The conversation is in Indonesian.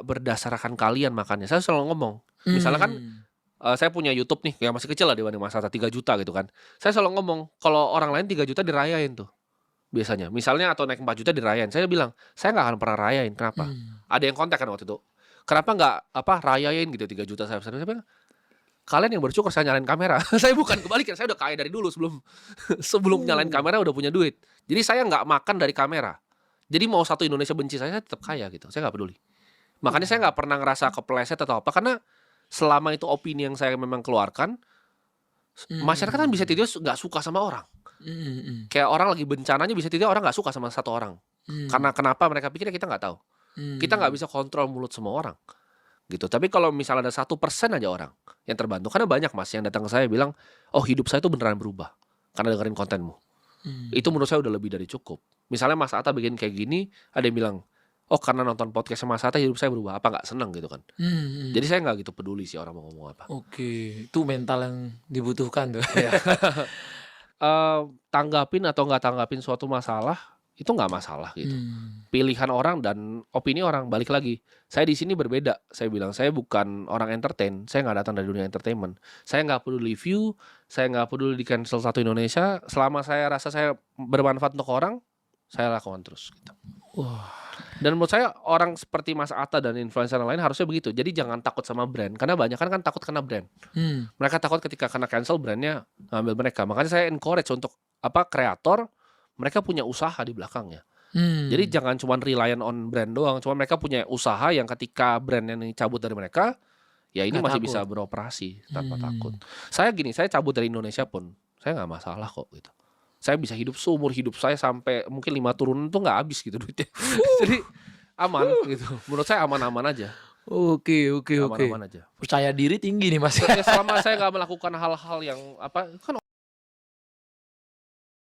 berdasarkan kalian makannya. Saya selalu ngomong, misalnya kan saya punya YouTube nih, yang masih kecil lah dibanding Mas Atta, 3 juta gitu kan. Saya selalu ngomong, kalau orang lain 3 juta dirayain tuh biasanya. Misalnya atau naik 4 juta dirayain. Saya bilang, saya nggak akan pernah rayain. Kenapa? Ada yang kontak kan waktu itu. Kenapa nggak rayain gitu 3 juta saya pesan. Saya bilang, kalian yang bersyukur saya nyalain kamera. Saya bukan kebalikan, saya udah kaya dari dulu sebelum nyalain kamera udah punya duit. Jadi saya nggak makan dari kamera. Jadi mau satu Indonesia benci saya tetap kaya gitu. Saya nggak peduli. Makanya saya nggak pernah ngerasa kepleset atau apa, karena selama itu opini yang saya memang keluarkan, masyarakat kan bisa tiba nggak suka sama orang. Kayak orang lagi bencananya bisa tiba orang nggak suka sama satu orang. Karena kenapa mereka pikirnya kita nggak tahu. Kita nggak bisa kontrol mulut semua orang. Gitu. Tapi kalau misalnya ada 1% aja orang yang terbantu, karena banyak Mas yang datang ke saya bilang, oh hidup saya tuh beneran berubah karena dengerin kontenmu. Itu menurut saya udah lebih dari cukup. Misalnya Mas Atta bikin kayak gini, ada yang bilang, oh karena nonton podcast Mas Atta hidup saya berubah, apa nggak seneng gitu kan. Jadi saya nggak gitu peduli sih orang mau ngomong apa. Oke, itu mental yang dibutuhkan tuh. Tanggapin atau nggak tanggapin suatu masalah itu nggak masalah gitu. Pilihan orang dan opini orang, balik lagi. Saya di sini berbeda. Saya bilang saya bukan orang entertain. Saya nggak datang dari dunia entertainment. Saya nggak peduli view. Saya nggak peduli di cancel satu Indonesia. Selama saya rasa saya bermanfaat untuk orang, saya lakukan terus. Gitu. Dan menurut saya orang seperti Mas Atta dan influencer lain harusnya begitu. Jadi jangan takut sama brand. Karena banyak kan takut kena brand. Mereka takut ketika kena cancel brandnya ngambil mereka. Makanya saya encourage untuk kreator, mereka punya usaha di belakangnya. Jadi jangan cuma reliant on brand doang. Cuma mereka punya usaha yang ketika brandnya ini cabut dari mereka, ya ini masih bisa beroperasi tanpa takut. Saya gini, saya cabut dari Indonesia pun, saya nggak masalah kok gitu. Saya bisa hidup seumur hidup saya sampai mungkin 5 turunan tuh nggak habis gitu duitnya. Jadi aman gitu. Menurut saya aman-aman aja. Oke. Aman-aman aja. Percaya diri tinggi nih Mas. Ya, selama saya nggak melakukan hal-hal yang kan